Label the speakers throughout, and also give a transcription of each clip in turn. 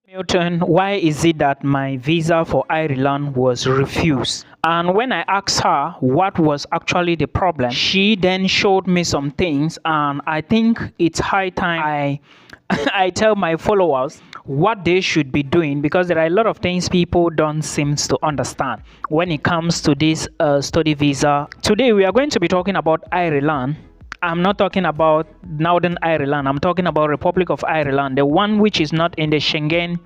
Speaker 1: Milton, why is it that my visa for Ireland was refused? And when I asked her what was actually the problem, she then showed me some things, and I think it's high time I I tell my followers what they should be doing, because there are a lot of things people don't seem to understand when it comes to this study visa. Today we are going to be talking about Ireland. I'm not talking about Northern Ireland. I'm talking about Republic of Ireland, the one which is not in the Schengen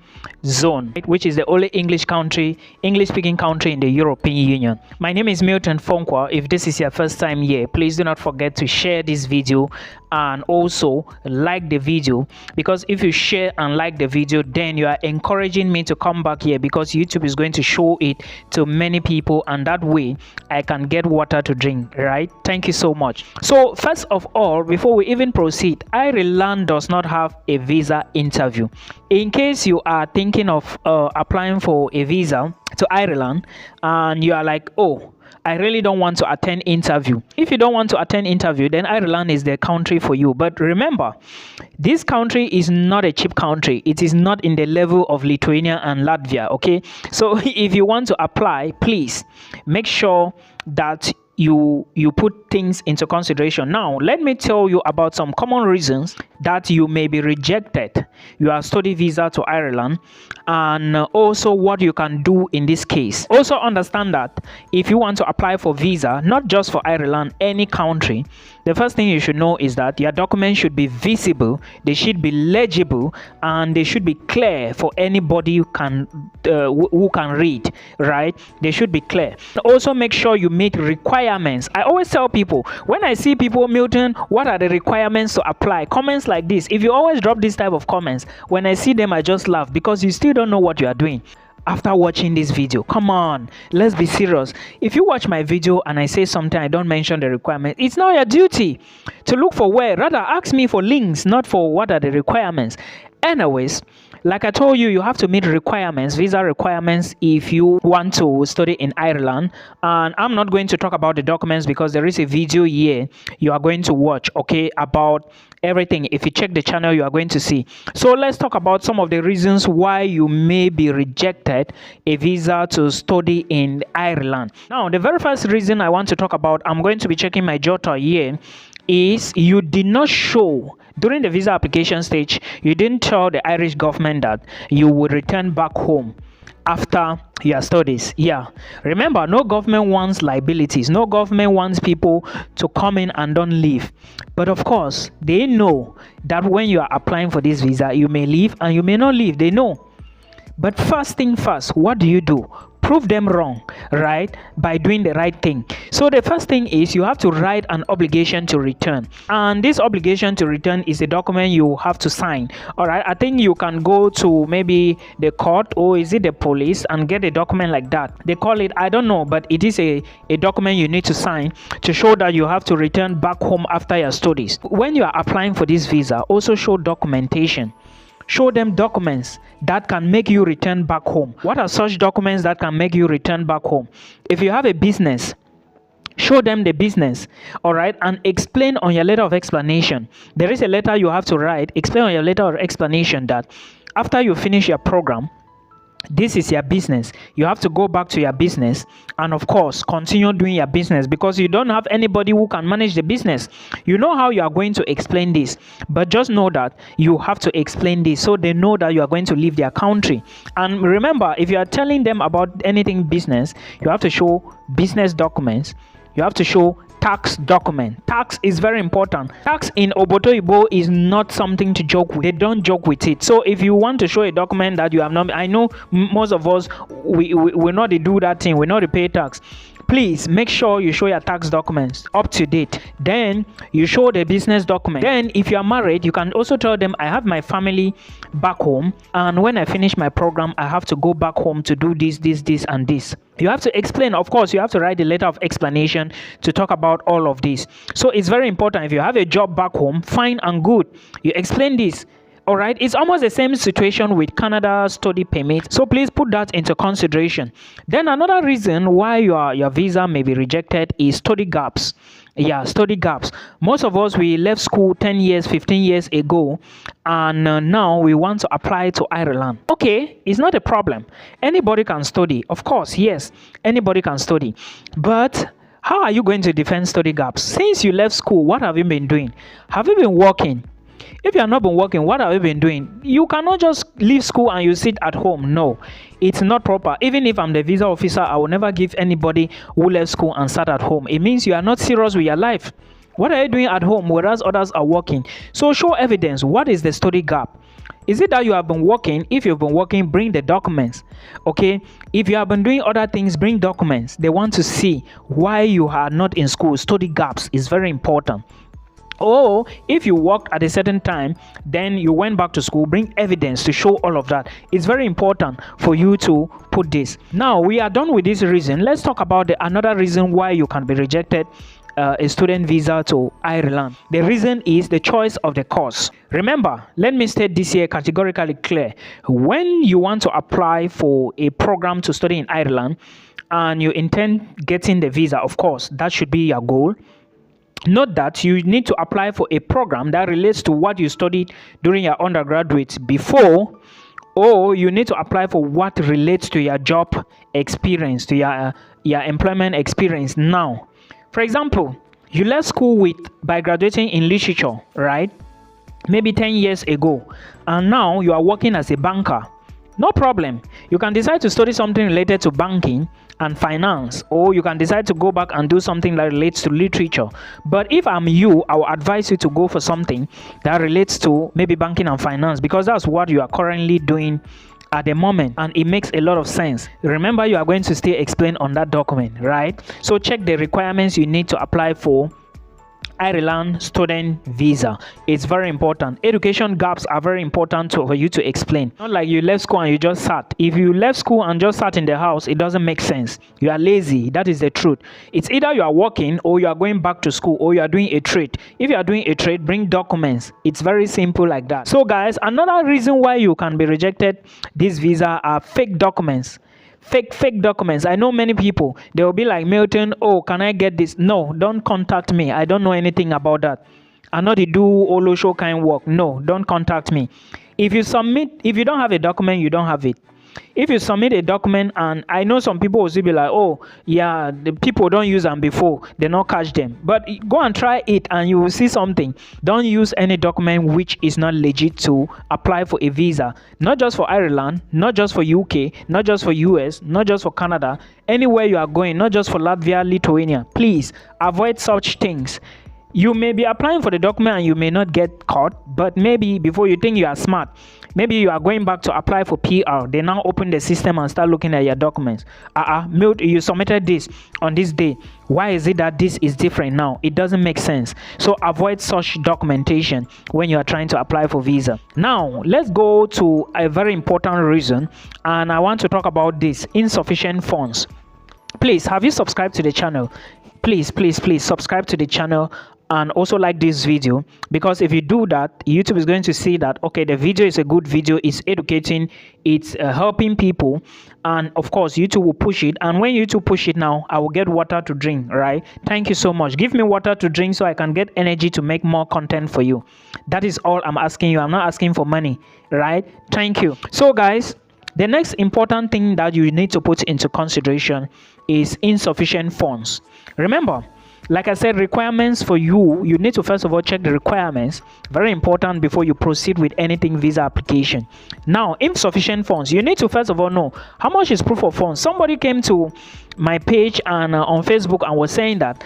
Speaker 1: zone, which is the only English-speaking country in the European Union. My name is Milton Fonkwa. If this is your first time here, please do not forget to share this video and also like the video, because if you share and like the video, then you are encouraging me to come back here, because YouTube is going to show it to many people, and that way I can get water to drink, right? Thank you so much. So first of all, before we even proceed, Ireland does not have a visa interview. In case you are thinking of applying for a visa to Ireland and you are like, oh, I really don't want to attend interview. If you don't want to attend interview, then Ireland is the country for you. But remember, this country is not a cheap country. It is not in the level of Lithuania and Latvia, okay? So if you want to apply, please make sure that you put things into consideration. Now, let me tell you about some common reasons that you may be rejected your study visa to Ireland, and also what you can do in this case. Also understand that if you want to apply for visa, not just for Ireland, any country, the first thing you should know is that your documents should be visible, they should be legible, and they should be clear for anybody who can read, right? They should be clear. Also make sure you meet requirements. I always tell people, when I see people, Milton, what are the requirements to apply? Comments like this, if you always drop this type of comments, when I see them I just laugh, because you still don't know what you are doing after watching this video. Come on, let's be serious. If you watch my video and I say something, I don't mention the requirement, it's not your duty to look for where. Rather ask me for links, not for what are the requirements. Anyways, like I told you, you have to meet requirements, visa requirements, if you want to study in Ireland. And I'm not going to talk about the documents, because there is a video here you are going to watch, okay, about everything. If you check the channel, you are going to see. So let's talk about some of the reasons why you may be rejected a visa to study in Ireland. Now, the very first reason I want to talk about, I'm going to be checking my jota here, is you did not show during the visa application stage, you didn't tell the Irish government that you would return back home after your studies. Yeah, remember, no government wants liabilities. No government wants people to come in and don't leave. But of course, they know that when you are applying for this visa, you may leave and you may not leave. They know. But first thing first, what do? Prove them wrong, right? By doing the right thing. So the first thing is you have to write an obligation to return, and this obligation to return is a document you have to sign. All right, I think you can go to maybe the court, or is it the police, and get a document like that. They call it, I don't know, but it is a document you need to sign to show that you have to return back home after your studies. When you are applying for this visa, also show documentation. Show them documents that can make you return back home. What are such documents that can make you return back home? If you have a business, show them the business, all right, and explain on your letter of explanation. There is a letter you have to write. Explain on your letter of explanation that after you finish your program, this is your business. You have to go back to your business and of course continue doing your business, because you don't have anybody who can manage the business. You know how you are going to explain this, but just know that you have to explain this so they know that you are going to leave their country. And remember, if you are telling them about anything business, you have to show business documents. You have to show tax document. Tax is very important. Tax in Obotoibo is not something to joke with. They don't joke with it. So if you want to show a document that you have not, I know most of us, we not to do that thing, we not to pay tax. Please make sure you show your tax documents up to date. Then you show the business document. Then if you are married, you can also tell them, I have my family back home, and when I finish my program, I have to go back home to do this, and this. You have to explain. Of course, you have to write a letter of explanation to talk about all of this. So it's very important. If you have a job back home, fine and good, you explain this. All right, it's almost the same situation with Canada study permit. So please put that into consideration. Then another reason why your visa may be rejected is study gaps. Yeah, study gaps. Most of us, we left school 10 years, 15 years ago, and now we want to apply to Ireland. Okay, it's not a problem. Anybody can study. Of course, yes, anybody can study. But how are you going to defend study gaps? Since you left school, what have you been doing? Have you been working? If you have not been working, what have you been doing? You cannot just leave school and you sit at home. No, it's not proper. Even if I'm the visa officer, I will never give anybody who left school and sat at home. It means you are not serious with your life. What are you doing at home whereas others are working? So show evidence. What is the study gap? Is it that you have been working? If you've been working, bring the documents. Okay. If you have been doing other things, bring documents. They want to see why you are not in school. Study gaps is very important. Or if you worked at a certain time, then you went back to school, bring evidence to show all of that. It's very important for you to put this. Now we are done with this reason. Let's talk about another reason why you can be rejected a student visa to Ireland. The reason is the choice of the course. Remember, let me state this here categorically clear. When you want to apply for a program to study in Ireland and you intend getting the visa, of course, that should be your goal. Note that you need to apply for a program that relates to what you studied during your undergraduate before, or you need to apply for what relates to your job experience, to your employment experience now. For example, you left school by graduating in literature, right? Maybe 10 years ago, and now you are working as a banker. No problem. You can decide to study something related to banking and finance, or you can decide to go back and do something that relates to literature. But if I'm you, I will advise you to go for something that relates to maybe banking and finance, because that's what you are currently doing at the moment, and it makes a lot of sense. Remember, you are going to still explain on that document, right? So check the requirements you need to apply for Ireland student visa. It's very important. Education gaps are very important for you to explain. Not like you left school and you just sat. If you left school and just sat in the house, it doesn't make sense. You are lazy. That is the truth. It's either you are working, or you are going back to school, or you are doing a trade. If you are doing a trade, bring documents. It's very simple like that. So guys, another reason why you can be rejected this visa are fake documents. Fake documents. I know many people, they will be like, Milton, oh, can I get this? No, don't contact me. I don't know anything about that. I know they do Olo show kind work. No, don't contact me. If you don't have a document, you don't have it. If you submit a document, and I know some people will still be like, oh yeah, the people don't use them before, they not catch them. But go and try it and you will see something. Don't use any document which is not legit to apply for a visa. Not just for Ireland, not just for UK, not just for US, not just for Canada, anywhere you are going, not just for Latvia, Lithuania. Please avoid such things. You may be applying for the document and you may not get caught, but maybe before you think you are smart, maybe you are going back to apply for PR. They now open the system and start looking at your documents. You submitted this on this day. Why is it that this is different now? It doesn't make sense. So avoid such documentation when you are trying to apply for visa. Now, let's go to a very important reason, and I want to talk about this: insufficient funds. Please, have you subscribed to the channel? Please subscribe to the channel and also like this video, because if you do that, YouTube is going to see that, okay, the video is a good video, it's educating, it's helping people, and of course YouTube will push it. And when YouTube push it, now I will get water to drink, right? Thank you so much. Give me water to drink so I can get energy to make more content for you. That is all I'm asking you. I'm not asking for money, right? Thank you. So guys, the next important thing that you need to put into consideration is insufficient funds. Remember, like I said, requirements for you need to first of all check the requirements. Very important before you proceed with anything visa application. Now, insufficient funds, you need to first of all know how much is proof of funds. Somebody came to my page and on Facebook and was saying that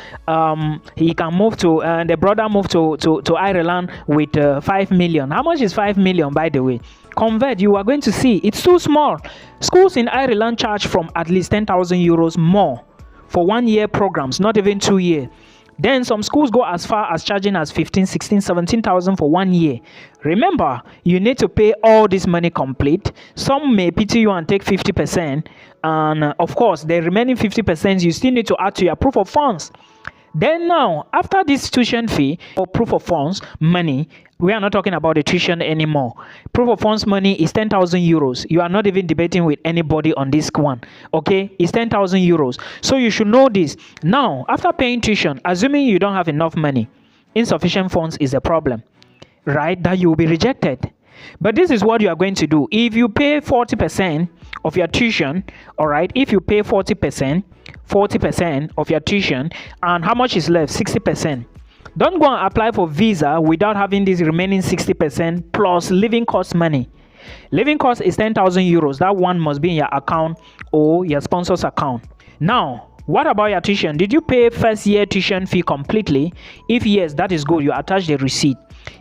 Speaker 1: he can move to the brother moved to Ireland with 5 million. How much is 5 million, by the way? Convert, you are going to see it's too small. Schools in Ireland charge from at least 10,000 euros more for 1 year programs, not even 2 years. Then some schools go as far as charging as 15, 16, 17,000 for 1 year. Remember, you need to pay all this money complete. Some may pity you and take 50%, and of course the remaining 50% you still need to add to your proof of funds. Then now, after this tuition fee or proof of funds money, We are not talking about the tuition anymore. Proof of funds money is 10,000 euros. You are not even debating with anybody on this one. Okay, it's 10,000 euros. So you should know this. Now, after paying tuition, assuming you don't have enough money, insufficient funds is a problem, right? That you will be rejected. But this is what you are going to do. If you pay 40% of your tuition, all right, if you pay 40% of your tuition, and how much is left? 60%. Don't go and apply for visa without having this remaining 60% plus living cost money. Living cost is 10,000 euros. That one must be in your account or your sponsor's account. Now, what about your tuition? Did you pay first year tuition fee completely? If yes, that is good. You attach the receipt.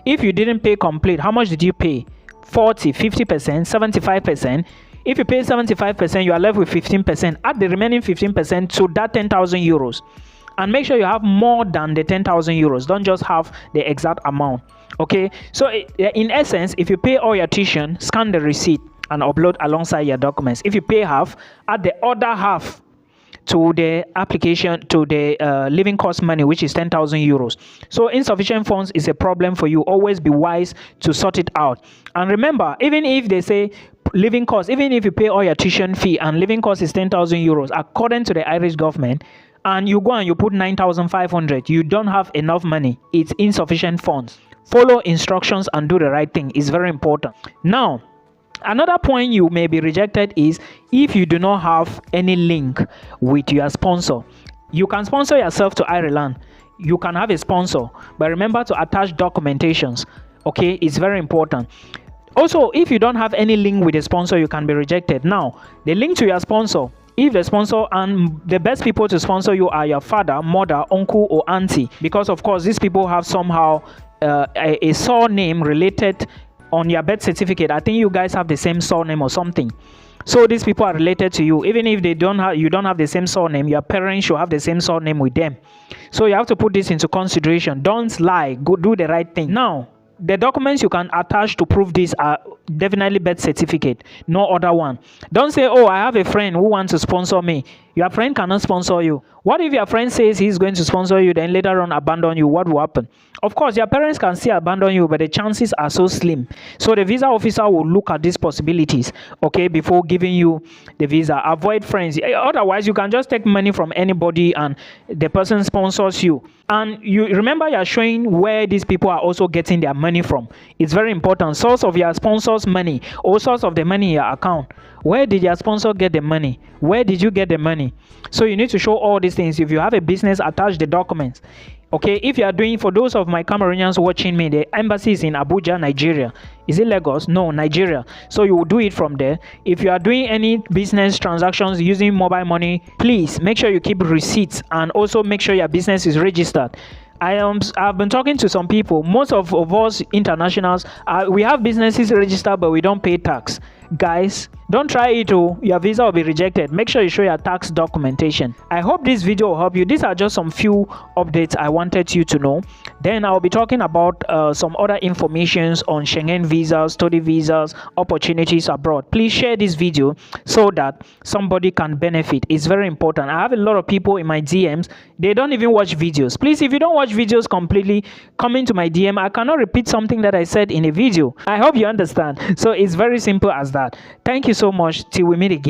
Speaker 1: If you didn't pay complete, how much did you pay? 40, 50%, 75%. If you pay 75%, you are left with 15%. Add the remaining 15% to that 10,000 euros. And make sure you have more than the 10,000 euros. Don't just have the exact amount. Okay, so in essence, if you pay all your tuition, scan the receipt and upload alongside your documents. If you pay half, add the other half to the application, to the living cost money, which is 10,000 euros. So insufficient funds is a problem for you. Always be wise to sort it out. And remember, even if they say living cost, even if you pay all your tuition fee and living cost is 10,000 euros, according to the Irish government, and you go and you put 9,500, you don't have enough money. It's insufficient funds. Follow instructions and do the right thing. It's very important. Now, another point you may be rejected is if you do not have any link with your sponsor. You can sponsor yourself to Ireland. You can have a sponsor, but remember to attach documentations. Okay, it's very important. Also, if you don't have any link with a sponsor, you can be rejected. Now, the link to your sponsor, if the sponsor, and the best people to sponsor you are your father, mother, uncle, or auntie, because of course these people have somehow a surname related on your birth certificate. I think you guys have the same surname or something. So these people are related to you. Even if they don't have, you don't have the same surname, your parents should have the same surname with them. So you have to put this into consideration. Don't lie. Go do the right thing. Now, the documents you can attach to prove this are definitely birth certificate, no other one. Don't say, oh, I have a friend who wants to sponsor me. Your friend cannot sponsor you. What if your friend says he's going to sponsor you, then later on abandon you? What will happen? Of course, your parents can still abandon you, but the chances are so slim. So the visa officer will look at these possibilities, okay, before giving you the visa. Avoid friends. Otherwise, you can just take money from anybody and the person sponsors you. And you remember, you're showing where these people are also getting their money from. It's very important. Source of your sponsor's money or source of the money in your account. Where did your sponsor get the money? Where did you get the money? So you need to show all these things. If you have a business, attach the documents. Okay, if you are doing, for those of my Cameroonians watching me, the embassy is in Abuja, Nigeria. Is it Lagos? No, Nigeria. So you will do it from there. If you are doing any business transactions using mobile money, please make sure you keep receipts and also make sure your business is registered. I've been talking to some people. Most of us internationals, we have businesses registered, but we don't pay tax. Guys, don't try it. Your visa will be rejected. Make sure you show your tax documentation. I hope this video will help you. These are just some few updates I wanted you to know. Then I'll be talking about some other informations on Schengen visas, study visas, opportunities abroad. Please share this video so that somebody can benefit. It's very important. I have a lot of people in my DMs. They don't even watch videos. Please, if you don't watch videos completely, come into my DM. I cannot repeat something that I said in a video. I hope you understand. So it's very simple as that. Thank you so much. Till we meet again.